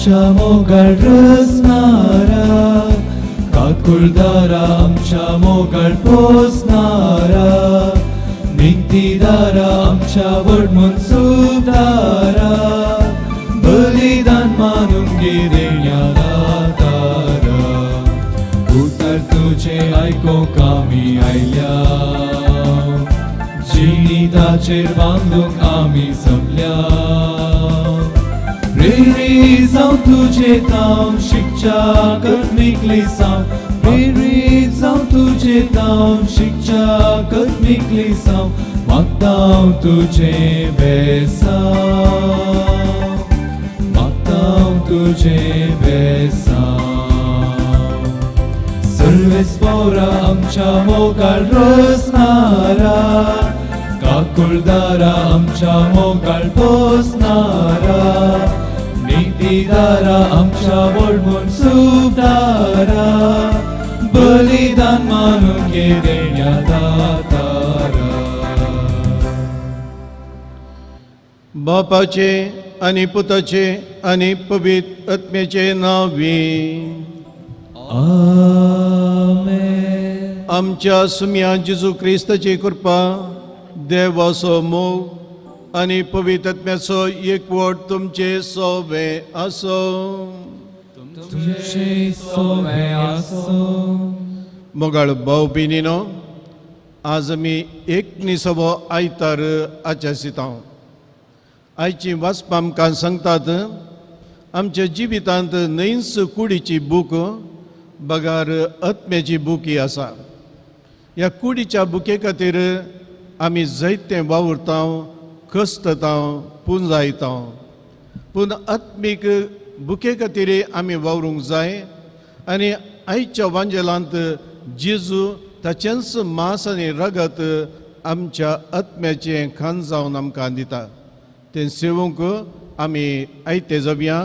आमच्या मोगाळ रचणारा, काकुळदारा आमच्या मोगाळ पोसणारा, निंतीदारा आमच्या वडमून सुधारा, बलिदान मानून घे देण्याला दारा. उतर तुझे आयकोंक आमी आयल्या, जिनिदाचेर बांदूंक आमी जमल्या. प्रेरीत जावं तुझे ताम शिक्षा कटमिकली साव, प्रेरीत जावं तुझे ताम शिक्षा कटमिकली साव, मागता हांव तुझे बेसाव, मागता हांव तुझे बेसाव. सर्वेस्परा आमच्या मोगाळ रचणारा, काकुळदारा आमच्या मोगाळ पोसणारा, नितीदारा आमच्या वडमून सुधारा, बलिदान मानून घे देण्या दातारा. बापाचे आनी पुताचे आनी पवित्र आत्म्याचे नावी. आमेन. आमच्या सुम्या जेजू क्रिस्ताची कृपा, देवाचो मोग आनी पवित्र आत्म्याचो एकवट तुमचे सोबे आसो. तुमचे सोबे आसो. मोगाळ भाव भयणीनो, आज आमी एक निसवो आयतार आचरसिता. आयची वाचपां आमकां सांगतात, आमच्या जिवितांत नैन्स कुडीची बूक बगार आत्म्याची बूक ही आसा. ह्या कुडीच्या बुके खातीर आमी जायते वावुरता, कस्तता, पुंजायता. पूण आत्मीक बुके खातीर आमी वावरूंक जाय. आनी आयच्या वांजेलांत जेजू ताचेंच मांस आनी रगत आमच्या आत्म्याचें खाण जावन आमकां दिता. तें सेवूंक आमी आयते जावया.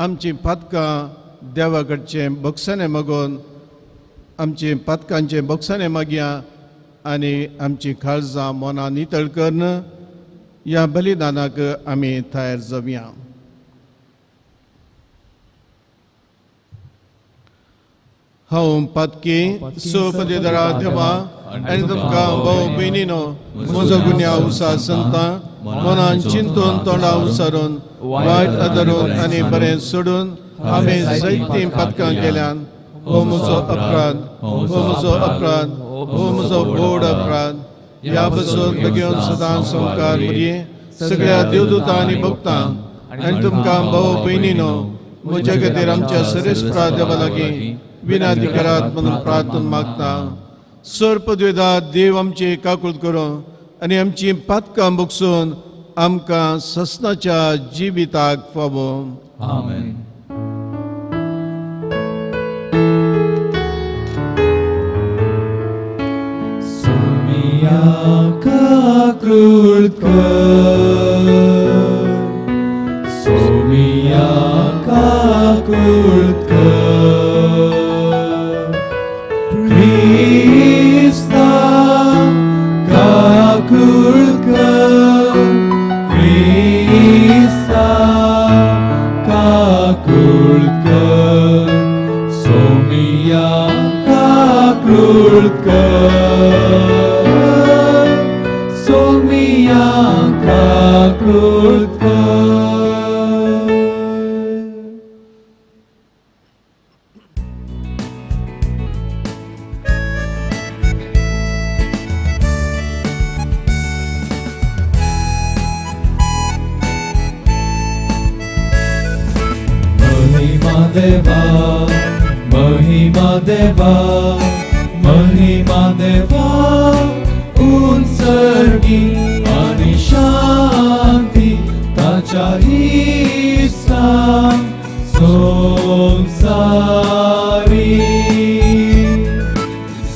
आमचीं पातकां देवा कडचें बक्षाने मागोवन आमची पातकांचें बक्षाने मागया आनी आमची काळजां मनां नितळ करून ह्या बलिदानाक आमी तयार जावया. हांव पातकी सोपदेदारा देवा आनी तुमकां भाव भयणीनो, म्हजो गुन्यांव उसार सांगता. मनान चिंतून तोंडां उसारून वायट आदारून आनी बरें सोडून आमी जायतीं पातकां केल्यान. हो म्हजो अपराध, हो म्हजो अपराध, हो म्हजो व्हड अपराध. ह्या बसून बेगीन सदांच संकार मुरये सगळ्या देवदूतां आनी भक्तांक. आनी तुमकां भाव भयणीनो, म्हजे खातीर आमच्या सरेस्परा देवा लागीं विनाधिकारात म्हणून प्रार्थना मागता. सर्पद्वेदा देव आमची काकूळट करूं आनी आमची पातकां बगसून आमकां ससनाच्या जिविताक फावो. आमेन. सोमिया काकूळट कर, सोमिया काकूळट कर. Krista काकूळट कर, Krista काकूळट कर. सोमिया काकूळट कर, सोमिया काकूळट कर. देवा महिमा देवा, महिमा देवा. उंचरगी आनी शांती ताच्या इस्तां संसारी.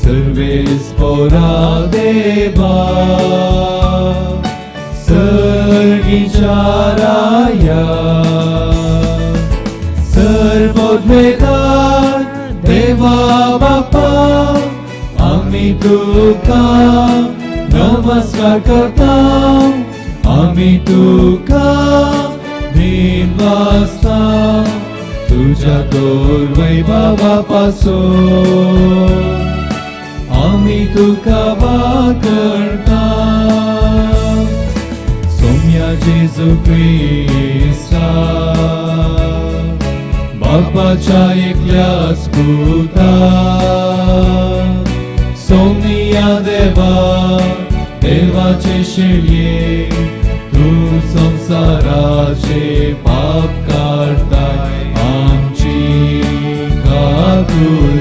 सर्वेस्परा देवा सर्गीच्या राया. सर्वोद्वेदार देवा बापा, आमी तुका नमस्कार करता. आमी तुका दिन वाजता तुझ्या दोर वैभवापासून आम्ही तुका वाकणता सोम्या जेजू ख्रिस्ता बापाच्या एकल्याच पुता सोम्या देवा देवाचे शेळये तू संसाराचे पाप काढताय आमची काकूर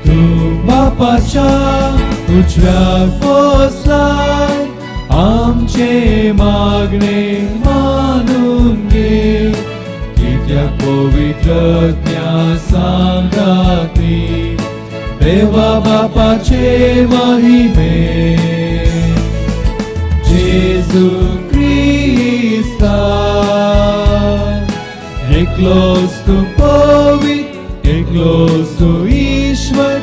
तू बापाच्या उजव्याक बसलाय आमचे मागणे मानून घे कित्याक पवित्रज्ञा सांगाती देवा बापाचे महिमे जेजू ख्रिस्ता एकलोच तू पवित्र एकलोच तू ईश्वर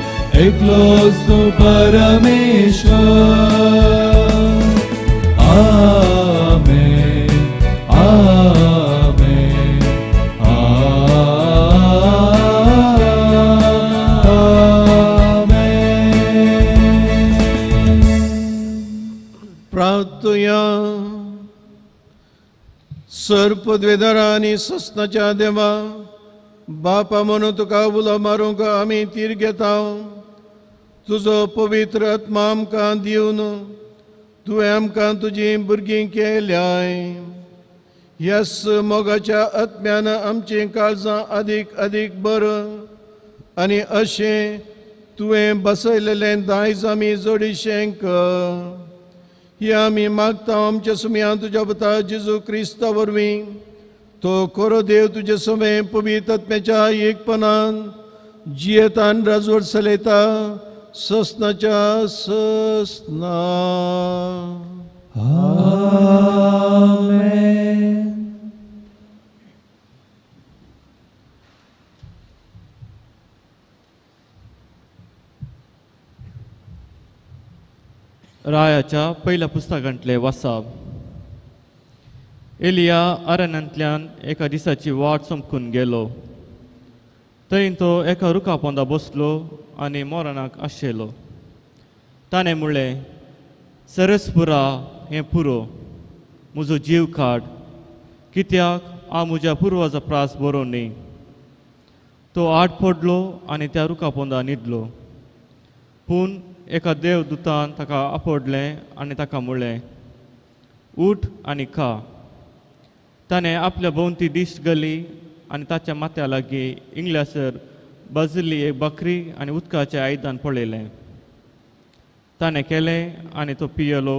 एकलोच तू परमेश्वर आमेन आमेन प्रार्थया सर्पद्वेदर आणि सस्नाच्या देवा बापा म्हणून तुका उलो मारूंक आमी तीर घेता तुजो पवित्र आत्मा आमकां दिवन तुवें आमकां तुजी भुरगीं केल्याय ह्याच मोगाच्या आत्म्यान आमची काळजां अदीक अदीक बरं आनी अशें तुवें बसयलेलें दायज आमी जोडिशें कर ही आमी मागता आमच्या सुमयां तुज्या पुता जेजू क्रिस्ता वरवीं तो खरो देव तुजे समें पवित्र आत्म्याच्या एकपणान जियेतान राजवट चलयता सस्नाच्या सस्ना आमेन. रायाच्या पहिल्या पुस्तकांतले वाचप. एलिया अरण्यांतल्यान एका दिसाची वाट संपून गेलो. थंय तो एका रुखा पोंदा बसलो आनी मरणाक आशिल्लो. ताणें म्हणलें, सरस्पुरा हें पुरो, म्हजो जीव काड, कित्याक हांव म्हज्या पुर्वजा प्रास बरोवन न्ही. तो आड पडलो आनी त्या रुखा पोंदा न्हिदलो. पूण एका देवदूतान ताका आपडलें आनी ताका म्हणलें, उठ आनी खा. ताणें आपल्या भोंवती दिश्ट घाली आनी ताच्या माथ्या लागीं इंगल्यासर बाजिल्ली एक बकरी आनी उदकाचें आयदान पळयलें. ताणें केलें आनी तो पियेलो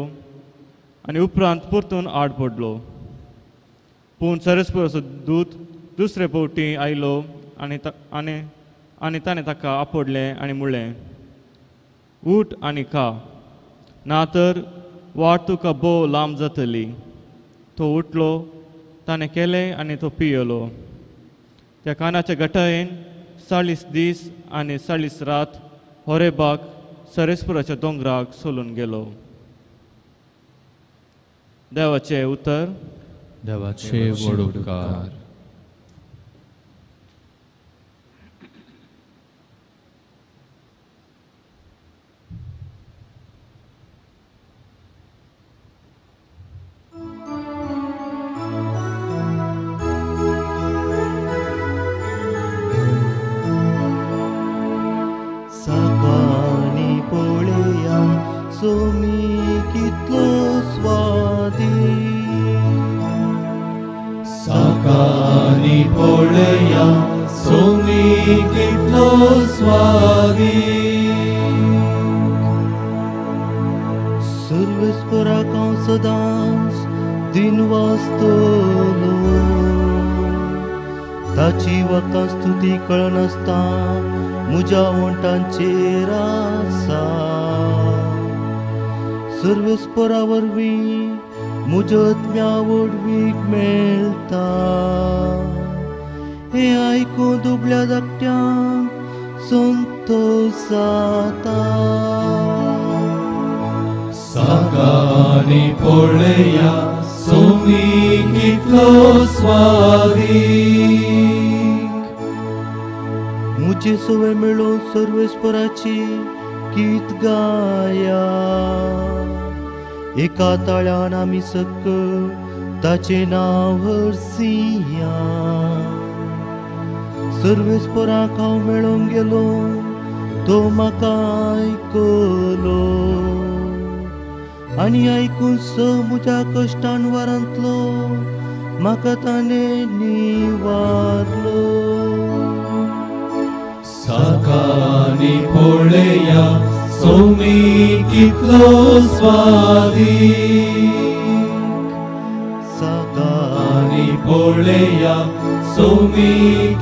आनी उपरांत परतून आड पडलो. पूण सरस्पुराचो दूत दुसरे फावटी आयलो आनी ताणें ताका आपडलें आनी म्हणलें, उठ आनी खा, ना तर वाट तुका भोव लांब जातली. तो उठलो, ताणें केलें आनी तो पियेलो. त्या कानाच्या गटायेन 40 दीस आनी 40 रात होरेबाक सरस्पुराच्या दोंगराक सोलून गेलो. देवाचें उतर. देवाचे व्हड उपकार. सकाळी पळया सोमी कितलो स्वादी. सकाळी पळया सोमी कितलो स्वादी. सर्वेस्पराक हांव सदांच दिनवासतलो. ताची वखदां स्तुती कळनासता म्हज्या वंटांचेर आसा. सर्वेस्परा वरवीं म्हज्या आत्म्या वडवीक मेळटा. हें आयकून दुबळ्या धाकट्यांक संतोश जाता. सकाळी पळया सोमी कितलो स्वादीक मुझे सवय मेळो सर्वेस्पराची गीत गाया एका ताळ्यान आमी सकल ताचे नाव हरसिया सर्वेस्पराक हांव मेळोंक गेलो तो म्हाका आयकलो आनी आयकून स म्हज्या कश्टान वारांतलो म्हाका ताणें निवारलो साकानी पळया सोमी कितलो स्वादीक साकानी आणि पळया सोमी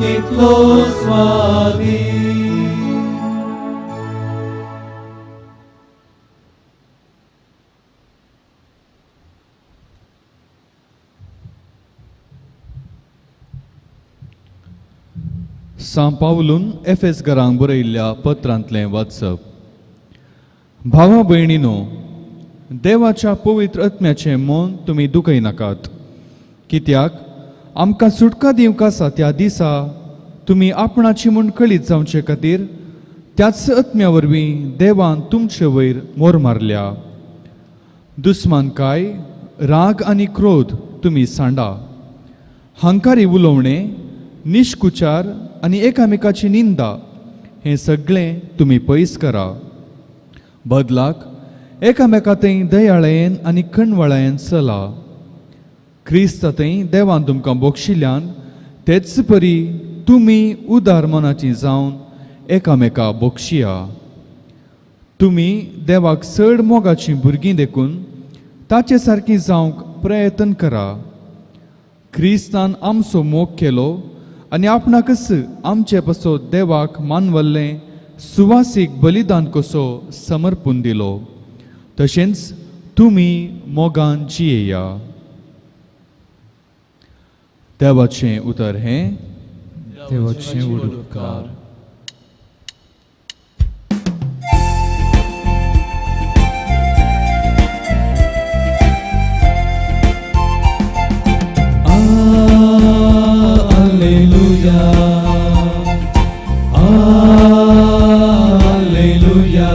कितलो स्वादीक सा पावलून एफेस घरांक बरयल्ल्या पत्रांतलें वाचप. भावा भयणीनो, देवाच्या पवित्र आत्म्याचें मन तुमी दुखयनाकात. कित्याक आमकां सुटका दिवंक आसा त्या दिसा तुमी आपणाची म्हूण कळीत जावचे खातीर त्याच आत्म्या वरवीं देवान तुमचे वयर मोर मारल्या. दुस्मानकाय, राग आनी क्रोध तुमी सांडा. हंकारी उलोवणें, निश्कुचार आनी एकामेकाची निंदा हें सगळें तुमी पयस करा. बदलाक एकामेकांतय दयाळेन आनी कणवळायेन चला. क्रिस्तांतय देवान तुमकां बक्षिल्ल्यान तेच परी तुमी उदार मनाची जावन एकामेका बक्षिया. तुमी देवाक चड मोगाचीं भुरगीं देखून ताचे सारकीं जावंक प्रयत्न करा. क्रिस्तान आमचो मोग केलो आनी आपणाकच आमचे पासो देवाक मानवल्लें सुवासीक बलिदान कसो समर्पून दिलो. तशेंच तुमी मोगान जियेया. देवाचें उतर हें देवाचें उडोवकार Alleluia, Alleluia,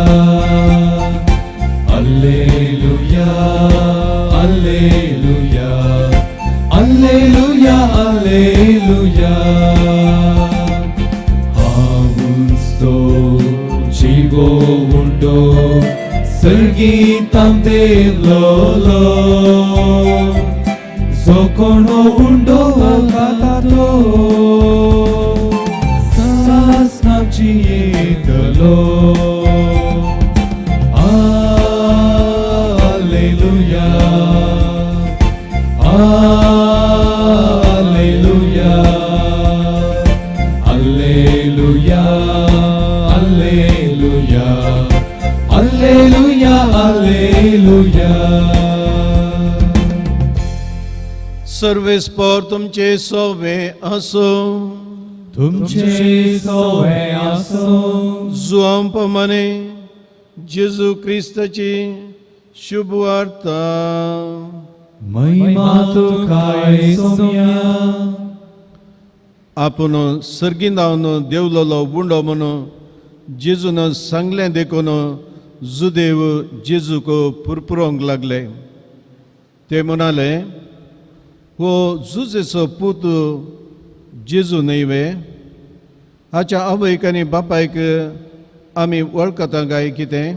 Alleluia, Alleluia, Alleluia, Alleluia. Haunsto jivo undo sergitam devlolo. Zokono undo akatato sasnavjiedalo. Alleluia, Alleluia, Alleluia, Alleluia, Alleluia, Alleluia. सर्वेस्पर तुमचे सोवे असो. तुमचे सोवे आसो. जुआंप्रमाणे जेजू क्रिस्ताची शुभ वार्ता. महिमा तुकाय सोम्या. आपूण सर्गीन जावन देवलोलो बुंडो म्हणून जेजून सांगलें देखून जुदेव जेजूक पुरपुरोंक लागले. ते म्हणाले, हो जुजेचो पूत जेजू न्हय. हाच्या आवयक आनी बापायक आमी वळखता काय कितें?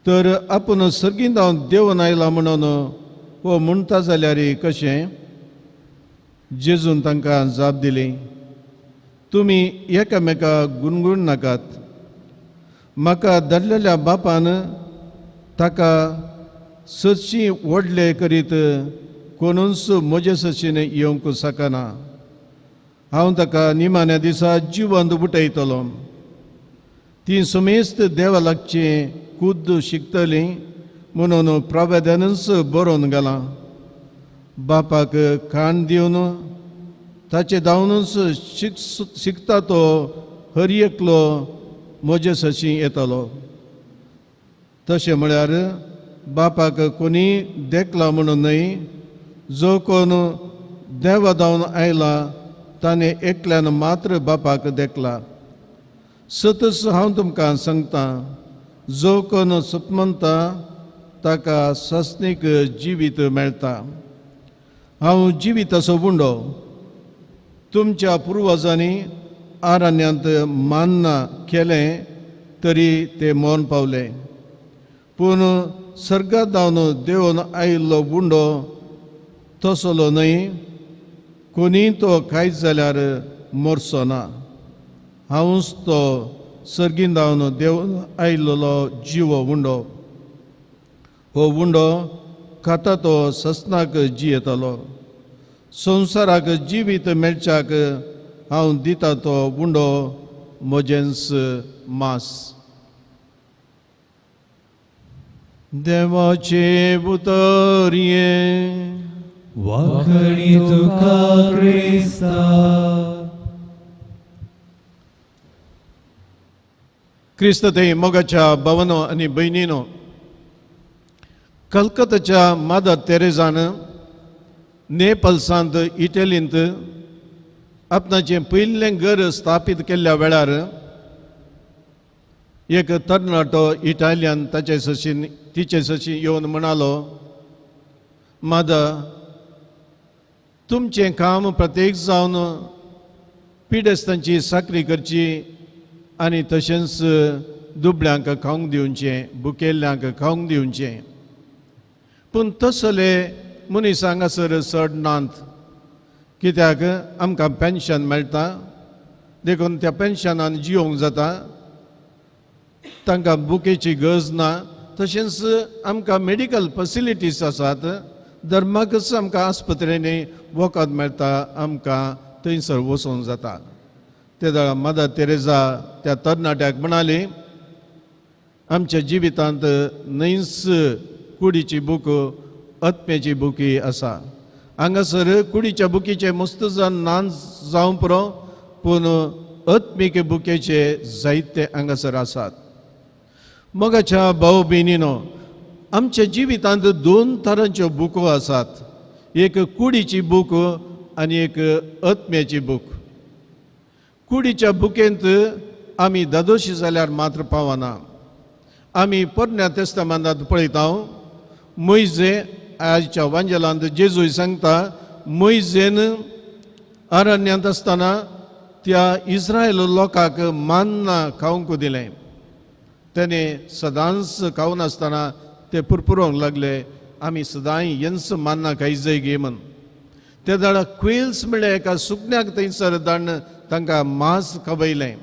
तर आपूण सर्गीन जावन देंवन आयला म्हणून हो म्हणटा जाल्यार कशें? जेजून तांकां जाप दिली, तुमी एकामेकाक गुणगुण नाकात. म्हाका धाडलेल्या बापान ताका सदशीं व्हडले करीत कोणूच म्हजे सशीन येवंक शकना. हांव ताका निमाण्या दिसा जिवंत उठयतलो. ती समेस्त देवा लागची खुद्द शिकतली म्हणून प्रवेदनच बरोवन गेलां. बापाक खाण दिवन ताचे धांवनूच शिकता तो हर एकलो म्हजे सशी येतलो. तशें म्हळ्यार बापाक कोणी देखला म्हणून न्हय, जो कोण देवा जावन आयला ताणे एकल्यान मात्र बापाक देखला. सतस हांव तुमकां सांगता, जो कोण सपमनता ताका सस्नीक जिवीत मेळटा. हांव जिवीत असो बुंडो. तुमच्या पुर्वजांनी आरण्यांत मान्ना केलें तरी ते मौन पावले. पूण सर्गात जावन देंवन आयिल्लो बुंडो तसलो न्हय. कोणी तो कांयच जाल्यार मरचो ना. हांवूच तो सर्गीन जावन देंवन आयिल्लो जिवो बुंडो. हो बुंडो खाता तो ससनाक जियेतलो. संवसाराक जिवीत मेळच्याक हांव दिता तो बुंडो म्हजेंच मास. देवाचे उतरये. वाखणी तुका क्रिस्ता. क्रिस्त ते मोगाच्या भावांनो आनी भयणींनो, कलकत्ताच्या मादर तेरेजान नेपल्सांत इटलींत आपणाचें पयलें घर स्थापीत केल्ल्या वेळार एक तरणाटो इटालियन तिचे सशी येवन म्हणालो, मादा, तुमचें काम प्रत्येक जावन पिडेस्तांची साखरी करची आनी तशेंच दुबळ्यांक खावंक दिवचें, भुकेल्ल्यांक खावंक दिवचें. पूण तसले मनीस हांगासर चड नात. कित्याक आमकां पेन्शन मेळटा, देखून त्या पेन्शनान जियोंक जाता. तांकां बुकेची गरज ना. तशेंच आमकां मेडिकल फेसिलिटीज आसात. धर्माकच आमकां आस्पत्रेनी वखद मेळटा, आमकां थंयसर वचोंक जाता. ते दाळा मदर तेरेजा त्या तरणाट्याक म्हणाली, आमच्या जिवितांत न्हयच कुडीची बूक आत्म्याची बुकी आसा. हांगासर कुडीच्या बुकीचे मुस्तजन ना जावं पुरो, पूण आत्मीक बुकेचे जायते हांगासर आसात. मोगाच्या भाव भयणींनो, आमच्या जिवितांत दोन तरांच्यो बुको आसात. एक कुडीची बूक आनी एक आत्म्याची बूक. कुडीच्या बुकेंत आमी दादोशी जाल्यार मात्र पावना. आमी पोरण्या तेस्तामेंतांत पळयता, मोइजे आयच्या वांजेलांत जेजूय सांगता, मोइजेन अरण्यांत आसतना त्या इस्रायल लोकांक मान्ना खावंक दिलें. तेणे सदांच खावन आसतना ते पुरपुरोंक लागले, आमी सदांय येन्स मान्ना खाय जाय गे म्हण. ते दाडा क्वेल्स म्हणल्यार एका सुकण्याक थंयसर धाडून तांकां मांस खावयलें.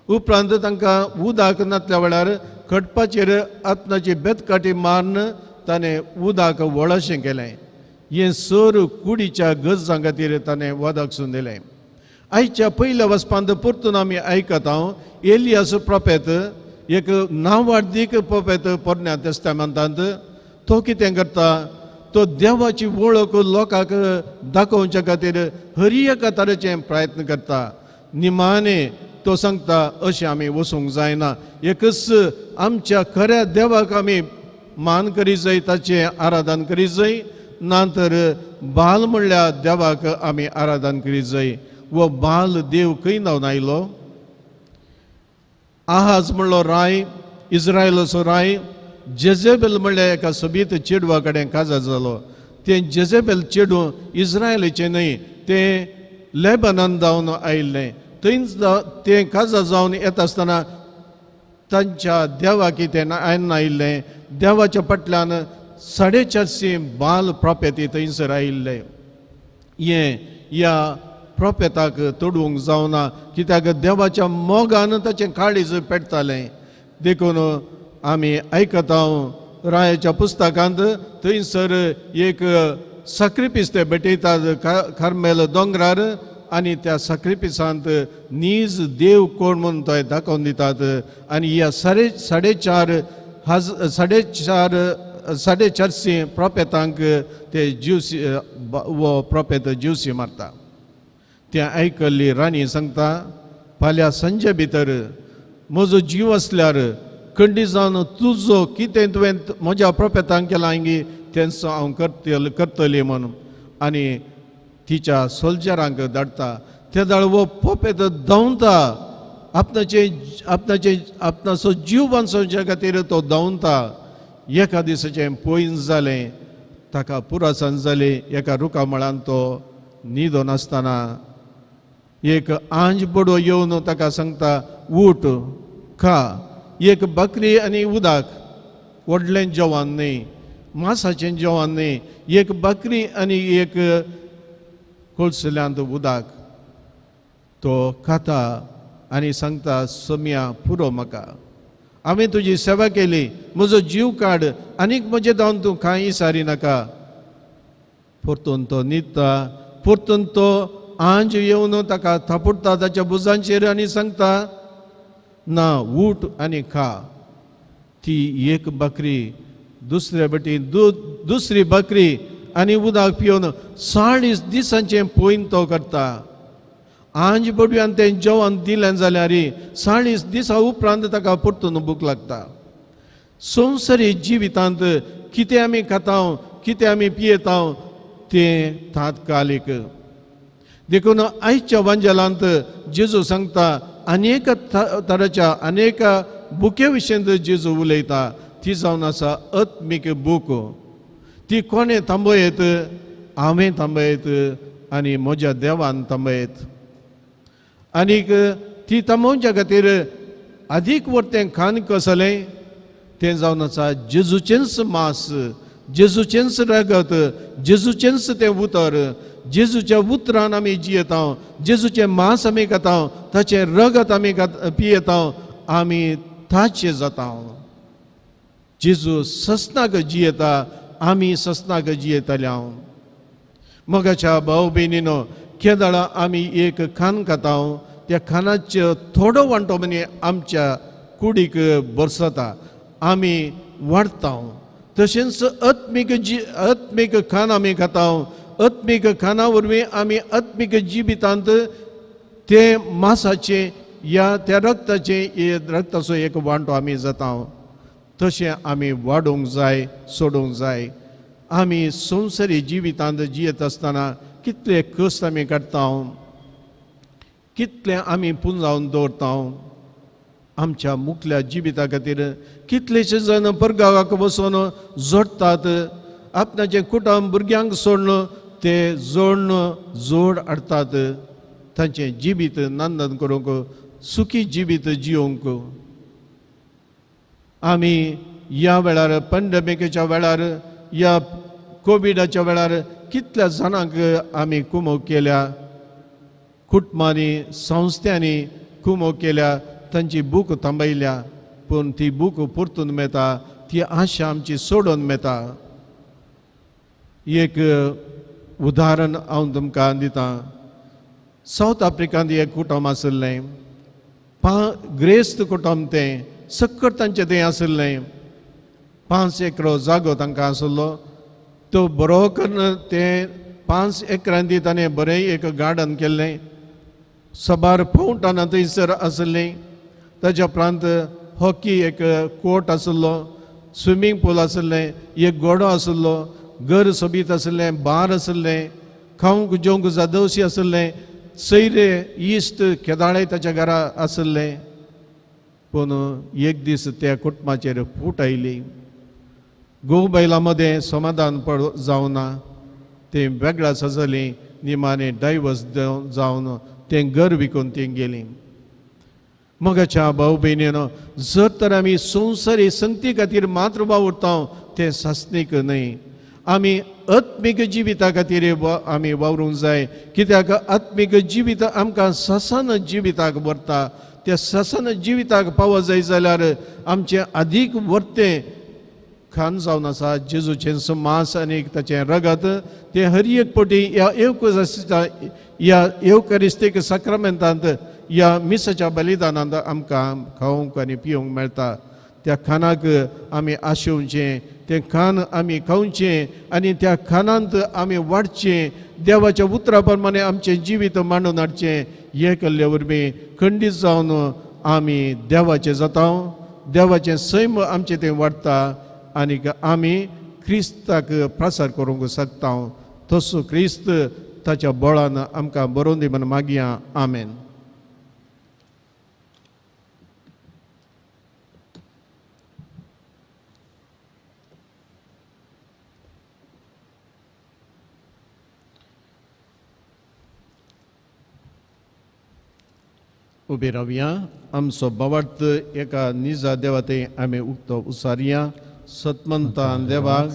उपरांत तांकां उदक नासल्या वेळार खटपाचेर आपणाची बेतकाटी मारून ताणें उदक वळशें केलें. हें सर कुडीच्या गरजां खातीर ताणें वदकसून दिलें. आयच्या पयल्या वचपांत परतून आमी आयकता, एलियास प्रोफेत, एक नांवार्दीक प्रोफेत पोरण्या तेस्तामेंतांत, तो कितें करता, तो देवाची वळख लोकांक दाखोवच्या खातीर हर एका तरेचे प्रयत्न करता. निमाणे तो सांगता, अशें आमी वचूंक जायना. एकच आमच्या खऱ्या देवाक आमी मान करी जाय, ताचें आराधन करी जाय. नातर बाल म्हणल्यार देवाक आमी आराधन करी जाय. वो बाल देव खंय जावन आयलो? आहाज म्हणलो राय, इस्रायलाचो राय. जेजेबेल म्हणल्यार एका सोबीत चेडवा कडेन काजार जालो. तें जेजेबेल चेडूं इस्रायलाचें न्हय, तें लेबनान जावन आयिल्लें. थंयच तें काजार जावन येता आसतना तांच्या देवाक तें आयन आयिल्लें. देवाच्या फाटल्यान 450 बाल प्रोफेती थंयसर आयिल्ले. ह्या प्रोफेताक तोडूंक जावना, कित्याक देवाच्या मोगान ताचें काळीज पेटतालें. देखून आमी आयकता रायाच्या पुस्तकांत थंयसर एक सक्रिपीस ते भेटयतात कार्मेल दोंगरार, आनी त्या सक्रिपिसांत नीज देव कोण म्हणून थंय दाखोवन दितात. आनी ह्या 450 प्रोफेतांक ते ज्यूसी वो प्रोफेत ज्यूसी मारता. तें आयकल्ली राणी सांगता, फाल्यां संजे भितर म्हजो जीव आसल्यार खंडी जावन तुजो कितें तुवें म्हज्या प्रोपेतांक केलां गी तें हांव करतली म्हणून आनी तिच्या सोल्जरांक धाडटा ते दाळ वो पोपेत धांवता आपणाचो जीव बांदच्या खातीर तो धांवता एका दिसाचें पोयन जालें ताका पुरासन जाली एका रुखा मळान तो न्हिदो नासतना एक आंज बडो येवन ताका सांगता उठ खा एक बकरी आनी उदक व्हडलें जेवण न्ही मांसाचें जेवण न्ही एक बकरी आनी एक कोळसल्यांत उदक तो खाता आनी सांगता सोम्या पुरो म्हाका हांवें तुजी सेवा केली म्हजो जीव काड आनीक म्हजें जावन तूं कांय विसारी नाका परतून तो न्हिदता परतून तो आंज येवन ताका थापडटा ताच्या भुजांचेर आनी सांगता ना उठ आनी खा ती एक बकरी दुसरे वटेन दुसरी बकरी आनी उदक पिवन 40 दिसांचें पोयन तो करता आंज बडव्यान तें जेवण दिलें जाल्यार 40 दिसां उपरांत ताका परतून भूक लागता संवसारी जिवितांत कितें आमी खाता कितें आमी पियेता तें तात्कालीक देखून आयच्या वांजेलांत जेजू सांगता अनेक तराच्या अनेक बुके विशयेंत जेजू उलयता ती जावन आसा आत्मीक बूक ती कोणें थांबयत हांवें थांबयत आनी म्हज्या देवान थांबयत आनीक ती थांबोवच्या खातीर अदीक वर्तें खान कसलें तें जावन आसा जेजूचेंच मांस जेजूचेंच रगत जेजूचेंच तें उतर जेजूच्या उतरान आमी जियेता जेजूचें मांस आमी खाता ताचें रगत आमी पियेता आमी ताचे जाता जेजू ससनाक जियेता आमी ससनाक जियेतल्या मोगाच्या भाव भयणीनो केदळा आमी एक खान खाता त्या खानाचो थोडो वांटो म्हणजे आमच्या कुडीक बरसता आमी वाडटा तशेंच आत्मीक खान आमी खाता आत्मीक खाना वरवीं आमी आत्मीक जिवितांत ते मांसाचे या त्या रक्ताचो एक वांटो आमी जाता तशें आमी वाडोवंक जाय सोडूंक जाय आमी संवसारी जिवितांत जियेत आसतना कितले कश्ट आमी काडटा कितले आमी पुंजावन दवरता आमच्या मुखल्या जिविता खातीर कितलेशे जण परगांवाक वचून जोडटात आपणाचें कुटुंब भुरग्यांक सोडून ते जोड हाडटात तांचें जिवीत नंदन करूंक सुखी जिवीत जियोंक आमी ह्या वेळार पेंडेमिकेच्या वेळार या कोविडाच्या वेळार कितल्या जाणांक आमी कुमो केल्या कुटुंबांनी संस्थांनी कुमो केल्या तांची भूक थांबयल्या पूण ती भूक परतून मेळटा ती आशा आमची सोडून मेळटा एक उदाहरण हांव तुमकां दितां सावथ आफ्रिकांत एक कुटुंब आशिल्लें ग्रेस्त कुटुंब तें सक्कट तांचें तें आशिल्लें 5 एकर जागो तांकां आशिल्लो तो बरो करून तें 5 एकरांनी ताणें बरें एक गार्डन केल्लें सबार फावंटनां थंयसर आशिल्लीं ताच्या उपरांत हॉकी एक कोर्ट आशिल्लो स्विमींग पूल आशिल्लें एक गोडो आशिल्लो घर सोबीत आशिल्लें बार आशिल्लें खावंक जेवंक जादवशी आशिल्लें सैरे इश्ट केदाळे ताच्या घरा आशिल्लें पूण एक दीस त्या कुटुंबाचेर फूट आयली घोव बायलां मदें समाधान जावना तें वेगळाच जालीं निमाणें डायवर्स जावन तें घर विकून तीं गेलीं मोगाच्या भाव भयणीनो जर तर आमी संवसारी संगती खातीर मात्र वावुरता तें सासणीक न्हय आमी आत्मीक जिविता खातीर आमी वावरूंक जाय कित्याक आत्मीक जिवीत आमकां ससन जिविताक व्हरता त्या ससन जिविताक पावो जाय जाल्यार आमचें अदीक वर्तें खान जावन आसा जेजूचें मांस आनी ताचें रगत तें हर एक पटी ह्या एवकरिस्तीक सक्रामेंतांत ह्या मिसाच्या बलिदानांत आमकां खावंक आनी पिवंक मेळटा त्या खानाक आमी आशेवचें तें खान आमी खावचें आनी त्या खानांत आमी वाडचें देवाच्या उतरा प्रमाणे आमचें जिवीत मांडून हाडचें हे केल्ले वरवीं खंडीत जावन आमी देवाचे जाता देवाचें सैम आमचे थंय वाडटा आनीक आमी क्रिस्ताक प्रसार करूंक शकता तसो क्रिस्त ताच्या बळान आमकां बरोवन दी म्हण मागया आमेन. उबे रावया. आमचो बवार्थ एका निजा देवा थंय आमी उक्तो उसारया. सतमंतान देवाक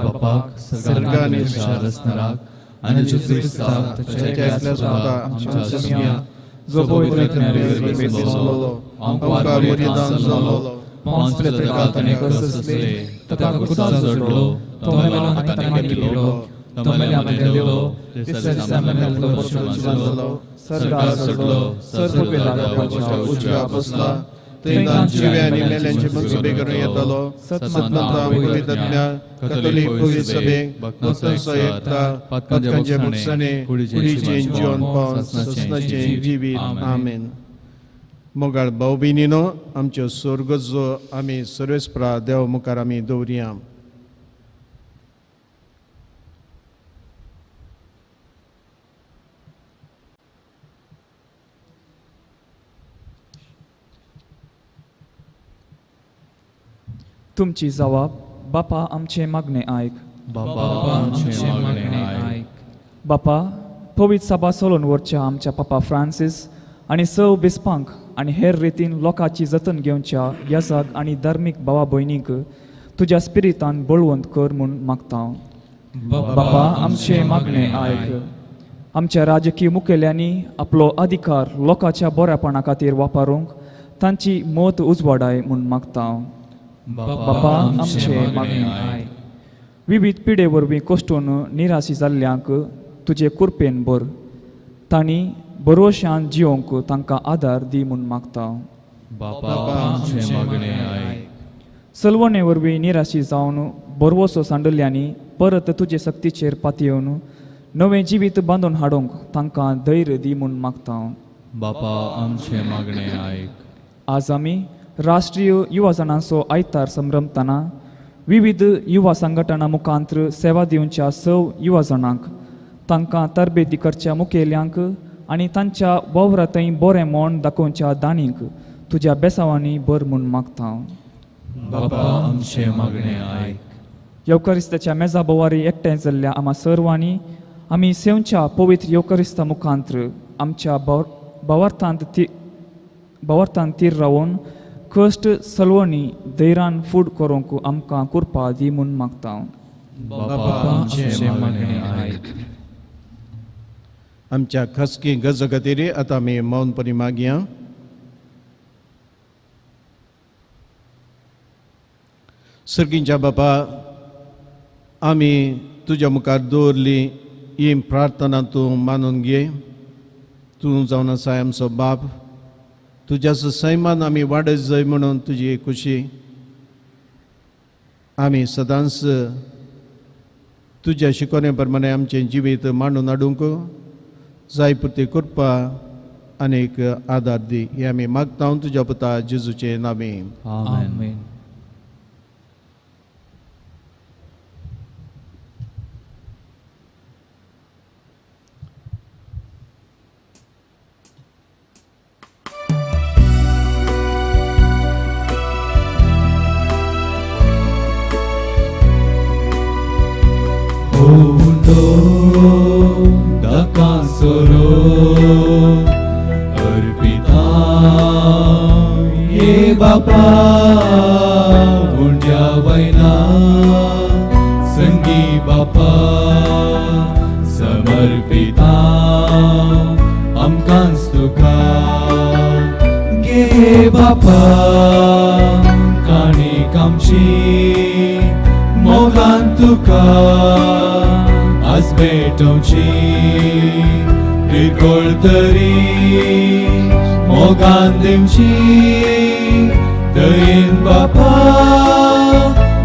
बापाक सर्गांनी शारस्नाराक आनी क्रिस्ताक ताच्या असल्या सुद्धा आमच्या जमिया जो पवित्र जमलो आमकां वरिदान जमलो पांचले तकात आनी कसले तका कुसा जडलो तो मेलो आनी ताणे केलो तो मेलो आनी देवलो तिसऱ्या मेलो परशुराम सरकार सडलो सर्व पेलाच्या उजव्या बसला थंय जिवे आनी मेल्यांचे मनसुबे करून येतालो. सतमंता पवित्रज्ञ कॅथोलिक पवित्र सभेक भक्तांचो एकता पातकांचे मुक्तसाणे कुडीचें जीवन पावन ससनाचें जिवीत आमेन. मोगाळ भाव भयणीनो आमच्यो स्वर्गजो आमी सर्वेस्परा देवा मुखार आमी दवरया. तुमची जबाब बापा आमचे मागणे आयक. बापा आमचे मागणे आयक. बापा पवित्र सभा चलोवन व्हरच्या आमच्या पापा फ्रांसीस आनी सव बिस्पांक आनी हेर रितीन लोकांची जतन घेवच्या येसाक आनी धार्मीक भावा भयणीक तुज्या स्पिरितान बळवंत कर म्हूण मागता. बापा आमचे मागणे आयक. आमच्या राजकीय मुखेल्यांनी आपलो अधिकार लोकांच्या बऱ्यापणा खातीर वापरूंक तांची मत उजवाडाय म्हूण मागता. बापा आमचे मागणे आयक. विविध पिढे वरवीं कश्टून निराशी जाल्ल्यांक तुजे कुरपेन भर. तांणी भरवशान जिवंक तांकां आदार दी म्हूण मागता. बापा आमचे मागणे आयक. सलवणे वरवीं निराशी जावन बरवसो सांडल्यांनी परत तुजे सक्तीचेर पातयेवन नवें जिवीत बांदून हाडूंक तांकां धैर्य दी म्हूण मागता. बापा आमचे मागणे आयक. आज आमी राष्ट्रीय युवा जनांचो आयतार संभ्रमतना विविध युवा संघटना मुखांत्र सेवा दिवच्या सव युवा जणांक तांकां तरबेती करच्या मुखेल्यांक आनी तांच्या वावरांतय बरें मोण दाखोवच्या दाणींक तुज्या बेसावांनी बर म्हूण मागता. बापा आमचे मागणे आयक. येवकारिस्ताच्या मेजा बोवारी एकठांय जाल्ल्या आम्हा सर्वांनी आमी सेवच्या पवित्र येवकारिस्ता मुखांत्र आमच्या भावार्थांत तीर रावून कश्ट सलवणी धैर्यान फूड करूंक आमकां कृपा दी म्हूण मागता. बापा आमचे मागणे आयक. आमच्या खासगी गरज खातीर आतां आमी मौनपणी मागया. सर्गींच्या बापा आमी तुज्या मुखार दवरली ही प्रार्थना तूं मानून घे. तूं जावन आसा आमचो बाप. तुज्या सैमान आमी वाडत जाय म्हणून तुजी खुशी आमी सदांच तुज्या शिकवणे प्रमाणे आमचें जिवीत मांडून हाडूंक जाय पुरती कृपा आनीक आदार दी. हे आमी मागता तुज्या पुता जेजूचे नामे. आमेन. Solo अर्पिता ये बापा उंड्या वैना संगी बापा समर्पिता आमकांच तुका गे बापा काणीक आमची मोगान तुका आज भेटोवची किरकोळ तरी मोगान दिवची दयेन बापा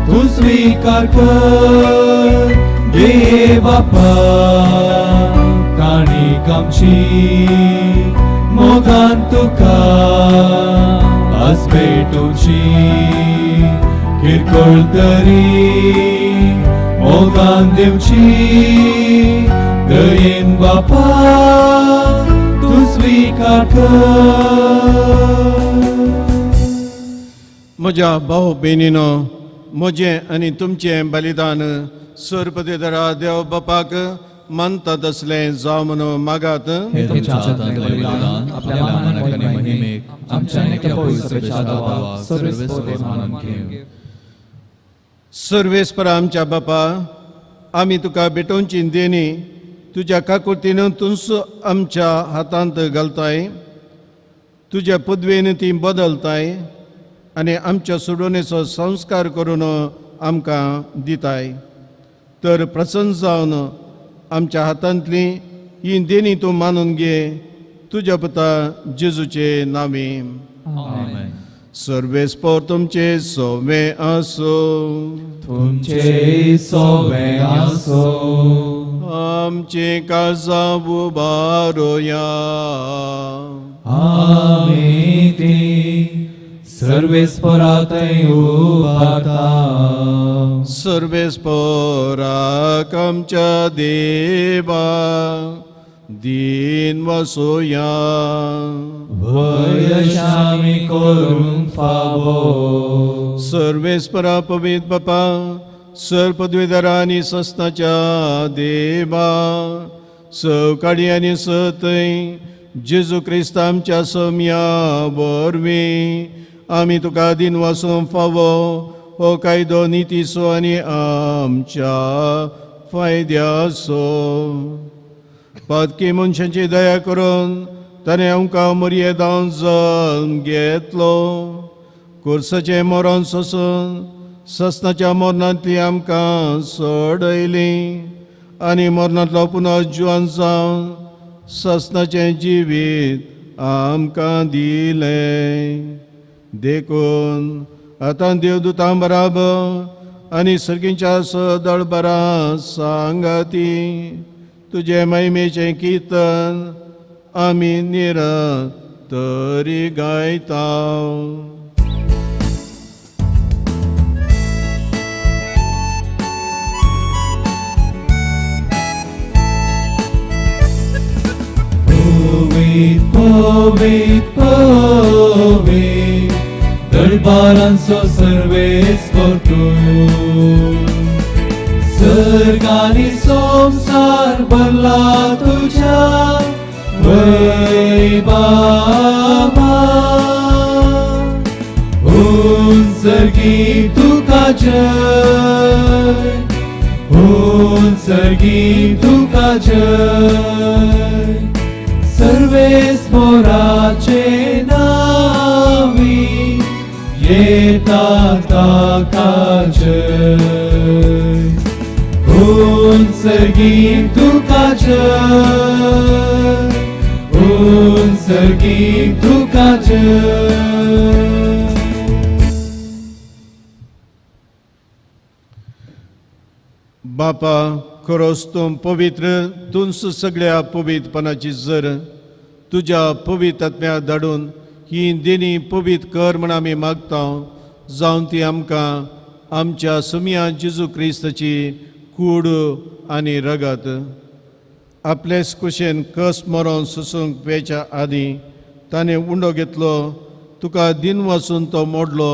तूं स्वीकार कर गे बापा काणीक आमची मोगान तुका आज भेटूची किरकोळ तरी मोगान दिवची दयेन बापा तू स्वीकार कर. म्हज्या भाव भयणीनो, म्हजें आनी तुमचें बलिदान सर्पदेदरा देव बापाक मानता तसलें जावं म्हणून मागात. हे तुमच्या हातांतलें बलिदान आपल्या मानाक आनी महिमेक आमच्या नेक्या पवित्र बेशादावा सर्वेस्परे मानून घेव. सर्वेस्परा आमच्या बापा, आमी तुका भेटोवची देणी तुज्या काकुतीन तुंस आमच्या हातांत घालताय. तुज्या पदवेन ती बदलताय आनी आमच्या सोडवणेचो संस्कार करून आमकां दिताय. तर प्रसन्न जावन आमच्या हातांतली ही देणी तूं मानून घे, तुज्या पुता जेजूचे नांवे. आमेन. सर्वेस्पर तुमचे सोवे आसो. तुमचे सोवे आसो. आमचे काळजां उबारोया. आमी ती सर्वेस्परातय उबारता. सर्वेस्पराक आमच्या देवा दिन वसोया. वयशामी करूंक फावो. सर्वेस्परा पवित्र बापा, सर्पद्वेदरा आनी सस्ताच्या देवा, सवकाळी आनी सतय जेजू क्रिस्त आमच्या सोम्या वरवीं आमी तुका दिन वसूंक फावो हो कायदो नितीसो आनी आमच्या फायद्याचो. पातकी मनशांची दया करून ताणें आमकां मर्यादान जल्म घेतलो. कुर्साचें मरण सोसून सस्नाच्या मरणांतली आमकां सोडयली आनी मरणांतलो पुनर्जीवन जावन सस्नाचें जिवीत आमकां दिलें. देखून आतां देवदूतां बराबर आनी सर्गींच्या सदळबरां सांगाती तुजे महिमेचें किर्तन आमी निरंतरी गायता. Poet, poet, poet, दळबारांचो सर्वेस्पर तूं. सर्गानी संसार भरला तुझ्या वैभवा. सर्गी तुका जय, सर्गी तुका जय. सर्वेस्पराचे नावी येता ताका जय. सर्गी तुका जय, सर्गी तुका जय. बापा, खरोच तूं पवित्र, तूंच सगळ्या पवित्रपणाची जर तुज्या पवित्र आत्म्याक धाडून ही देणी पवित्र कर म्हण आमी मागता. जावन ती आमकां आमच्या सुम्या जेजू क्रिस्ताची कूड आनी रगत आपलेच कुशेन कस मरोन सुसूंक पेच्या आदीं ताणें उंडो घेतलो. तुका दिन वचून तो मोडलो.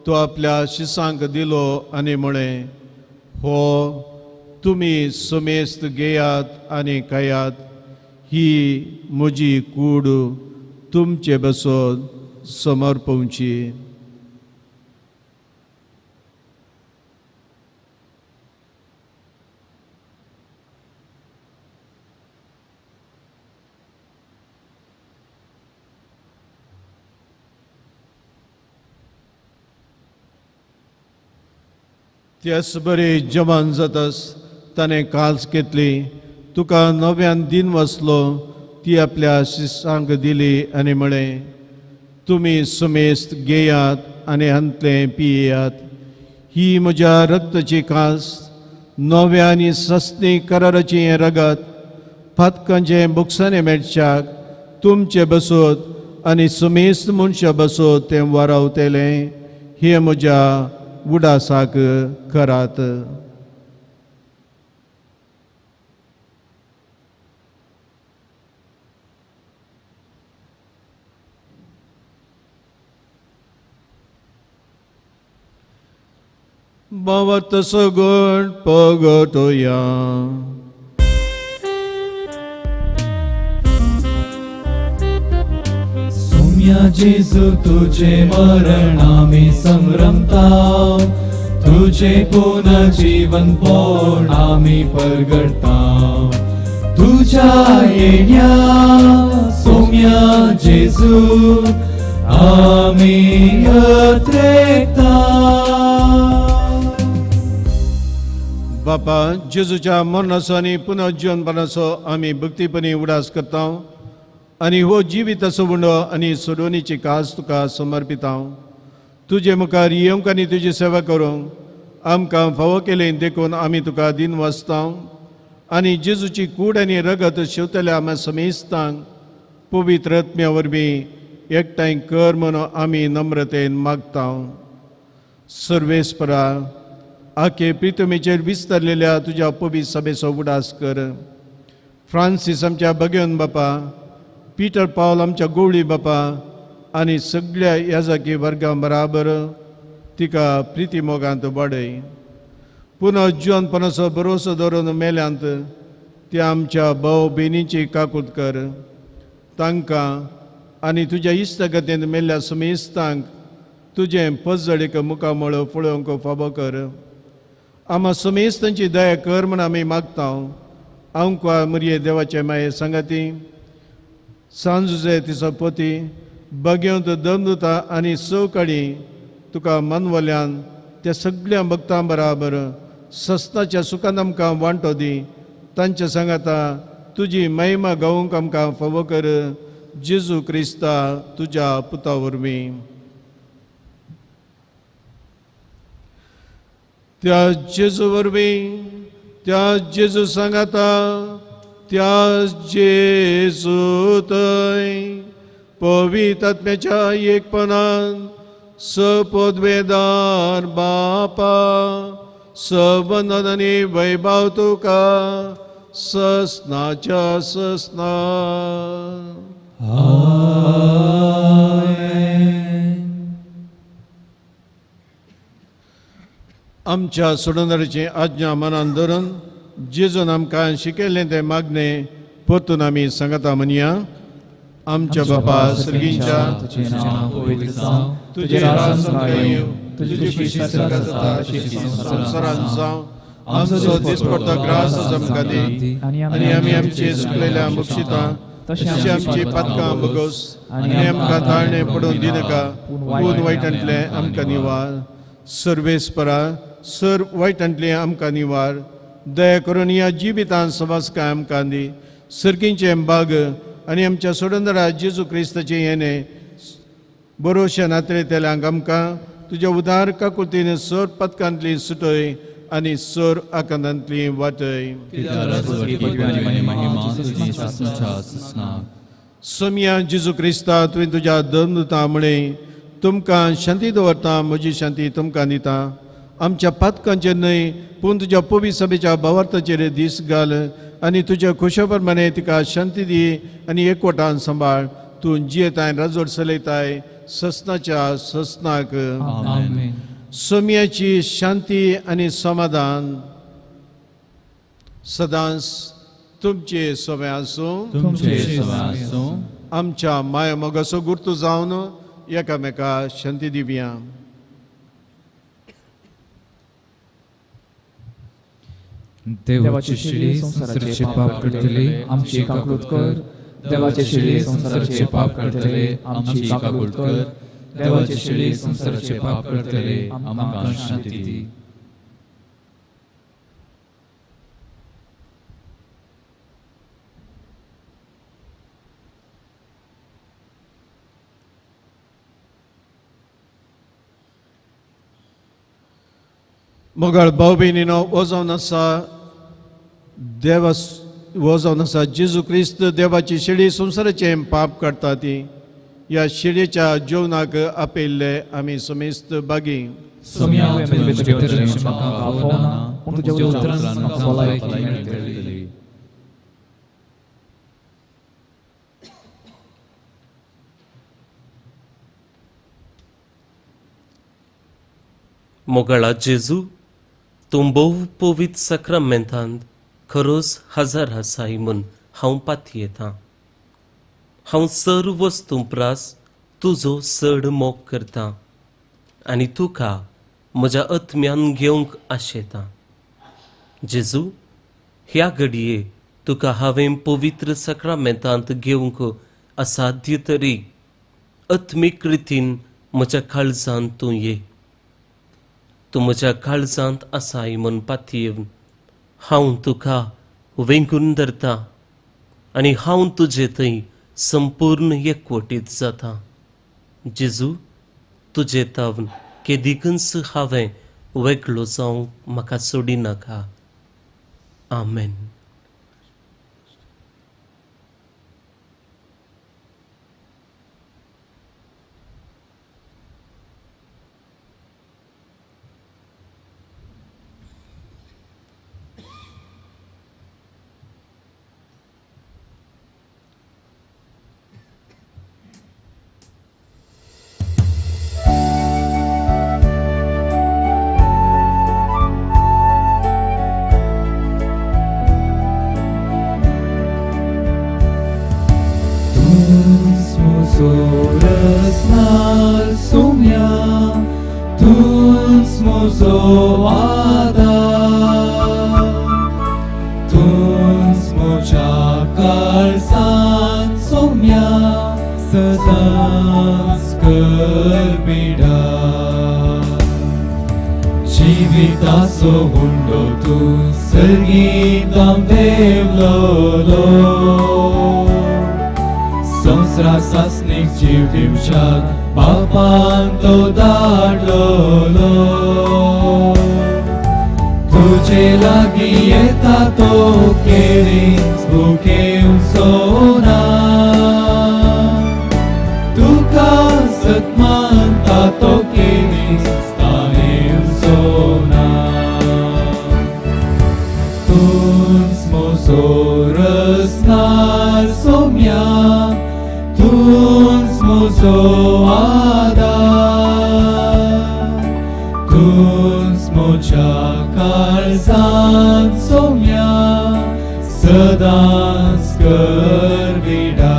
तो आपल्या शिसांक दिलो आनी म्हळें, हो तुमी समेस्त घेयात आनी खायात. ही म्हजी कूड तुमचे बसोन समर्पवची. त्यास बरे जवान जातास ताणें काल्स घेतली. तुका नव्यान दिन वसलो. ती आपल्या शिसांक दिली आनी म्हळें, तुमी समेस्त घेयात आनी हंतले पियेयात. ही म्हज्या रक्ताची कास, नव्या आनी सस्ती कराराची हें रगत, फातकांचे बुकसाने मेळच्याक तुमचे बसोत आनी सुमेस्त मनशां बसो तें वारावतेलें हे म्हज्या उडासाक करात. Bawat sagot pagotoya. सौम्या जेजू तुझे मरण आम्ही संभ्रमता, तुझे पुनर्जीवन पोण आम्ही परगडता. तुझ्या येण्या सौम्या जेजू आम्ही यत्रेकता. बापा जेजूच्या मरणाचो आनी पुनर्जीवनपणाचो आमी भक्तीपणी उडास करता आनी हो जिविताचो उंडो आनी सोडवणीची कास तुका समर्पिता. तुजे मुखार येवंक आनी तुजी सेवा करूंक आमकां फावो केलें देखून आमी तुका दिन वाचता आनी जेजूची कूड आनी रगत शिवतल्या आम्या समेस्तांक पवित्र आत्म्या वरवीं एकठांय कर म्हणून आमी नम्रतेन मागता. सर्वेस्परा आखे प्रितमेचेर विस्तारलेल्या तुज्या पवित्र सभेचो उडास कर. फ्रांसीस आमच्या भगवन बापा, पीटर पावल आमच्या गोवळी बापा आनी सगळ्या याजाकी वर्गां बराबर तिका प्रिती मोगांत वाडय. पुनर्जीवनपणाचो भरोसो दवरून मेल्यांत त्या आमच्या भाव भयणीची काकूट कर. तांकां आनी तुज्या इश्टगतेंत मेल्ल्या समेस्तांक तुजें पजडीक मुखामळ पळोवंक फावो कर. आम्हा समेस्तांची दया कर म्हण आमी मागता. आमकां मरये देवाचे माये सांगाती, सांजुजे तिचो पती, भगवंत दमदुता आनी सवकाळी तुका मनवल्यान त्या सगळ्या भक्तां बराबर सस्ताच्या सुखान आमकां वांटो दी. तांच्या सांगाता तुजी महिमा गावूंक आमकां फावो कर. जेजू क्रिस्ता तुज्या पुता वरवीं. त्या जेजू वरवीं, त्या जेजू सांगाता, त्या जेजू थंय पवित्र आत्म्याच्या एकपणान सपोदवेदार बापा सबंदन आनी वैभव तुका ससनाच्या ससना. आमच्या सोडवणाऱ्याची आज्ञा मनान धरून जेजून आमकां शिकयलें तें मागणें परतून आमी सांगता म्हणया. आमच्या बापा सर्गींच्या तुझे नाव पवित्र जावं, तुजें राज्य येवं, तुझी खुशी स्वर्गात जाता तशी संवसारांत जावं. आमचो दिसपडटो ग्रास आमकां दी आनी आमी आमचे चुकलेल्या मुक्षिता तशी आमची पातकां बगोस आनी आमकां ताळणे पडून दिनाका, पूण वायटांतले आमकां निवार. सर्वेस्परा सर वायटांतले आमकां निवार. दया करून ह्या जिवितांत सवासकाय आमकां दी. सर्गींचे भाग आनी आमच्या सोडवणारा जेजू क्रिस्ताचे येणे बरोशा नात्रेतेल्यांक आमकां तुज्या उदार काकुतीन सर पथकांतली सुटय आनी सर आकांतांतली वाटय. सोम्या जेजू क्रिस्ता तुवें तुज्या दमदुता मुळे तुमकां शांती दवरता. म्हजी शांती तुमकां दिता. आमच्या पातकांचेर न्हय पूण तुज्या पवित्र सभेच्या भावार्थाचेर दीस घाल आनी तुज्या खुशे प्रमाणे तिका शांती दी आनी एकवटान सांबाळ. तूं जियेताय राजवट चलयताय ससनाच्या ससनाक. सोम्याची शांती आनी समाधान सदांच तुमचे सोबे आसूं. आमच्या माया मोगाचो गुर्तू जावन एकामेका शांती दिवया. देवाची शिडी संसाराचे पाप करतले आमची काकूट कर. देवाची शिडी संसाराचे पाप करतले आमची काकूट कर. देवाची शिडी संसाराचे पाप करतले आमकां शांती दी. मोगाळ भाव भयणीनो, हो जावन आसा हो जावन आसा जेजू क्रिस्त देवाची शिडी संसाराचे पाप काडटा ती. ह्या शिडेच्या जेवणाक आपयल्ले आमी समेस्त बागी Somiałem bez wytycznych makafona, तुझ्या उतरांत म्हाका भलायकी मेळटली. मोगाळा जेजू तूं भोव पवित्र सक्रामेंतांत खरोच हजर आसाय म्हूण हांव पातयेतां. हांव सर्व वस्तू प्रास तुजो चड मोग करतां आनी तुका म्हज्या आत्म्यान घेवंक आशेतां. जेजू, ह्या घडये तुका हांवें पवित्र सक्रामेंतांत घेवंक असाध्य तरी आत्मीक रितीन म्हज्या काळजांत तूं ये. तूं म्हज्या काळजांत आसाय म्हूण पातयेवन हांव तुका वेंगून धरतां आनी हांव तुजे थंय संपूर्ण एकवटीत जाता. जेजू, तुजे तावन केदिकच हांवें वेगळो जावंक म्हाका सोडिनाका. आमेन. Răsnal sumia, tu-ți mozoada, tu-ți mocea calzat sumia, să dați călbida. Civita so hundo tu, sărghidam devlolo, Sasnik dziwim siak, papan to darlolo. Tudzie lagi eta to kierin z bukiem sona. Tuka setmanta to kierin stanem sona. Tuns mozorës nar somja, Tuns mozoada, Tuns mocea calzant somia, să dați cărbida.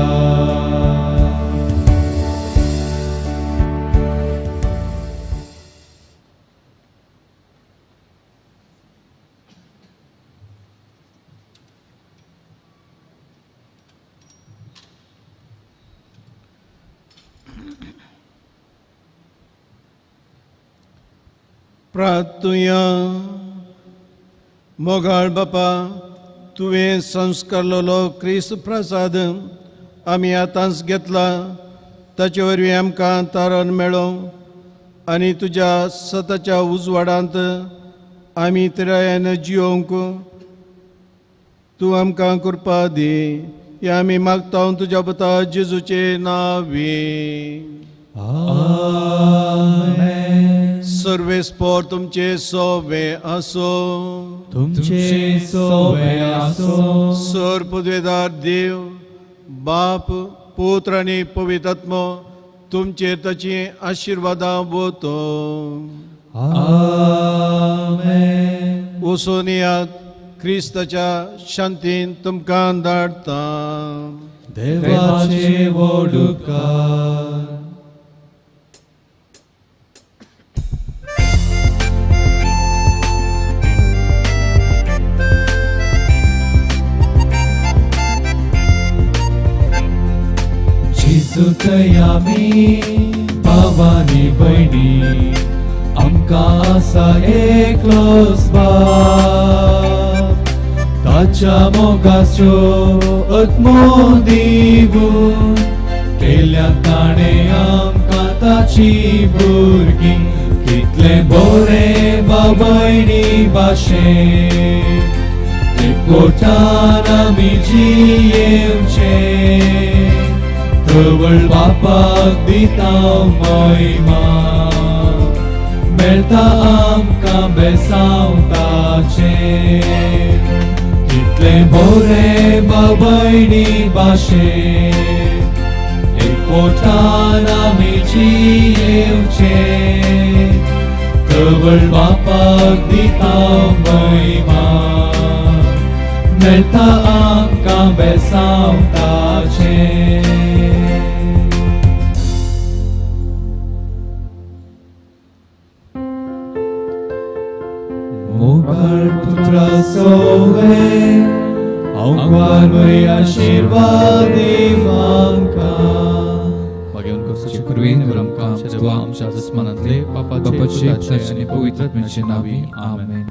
प्रार्थुया. मोगाळ बापा, तुवें संस्कारलेलो क्रिस्त प्रसाद आमी आतांच घेतला, ताचे वरवीं आमकां तारण मेळो आनी तुज्या सताच्या उजवाडांत आमी तिरायेन जियोंक तूं आमकां कृपा दी. हें आमी मागता तुज्या पुता जेजूचे नांवी. सर्वेस्पोर तुमचे सोवे आसो. तुमचे सोवे आसो. सर पदवेदार देव, बाप, पुत्र आनी पवित्र आत्मो तुमचेर ताची आशिर्वादां वतो. आमेन. वचून येयात, क्रिस्ताच्या शांतीन तुमकां धाडटा. देवाचे वोडुकार. सुतयामी भावानी भयणी आमकां आसा एकलोच बाप. ताच्या मोगाच्यो आत्मो दिवून केल्या ताणें आमकां ताची भुरगीं. कितले बरे भयणी भाशेन एकवटान आमी जियेवचे. कवळ बापाक दिता महिमा मेळटा आमकां बेसावताचे कितले बरे बाबयणी भाशेन एकवटान आमी जियेवचे कवळ बापाक दिता महिमा मेळटा आमकां बेसावताचे मोगाळ पुत्रा सोवे हांव आशीर्वाद दिवांका मागेवन करची कुरवेन आमकां आमच्या आमच्या आसमानांतले बापाचे आनी पवित्र आत्म्याचे नांवी आमेन.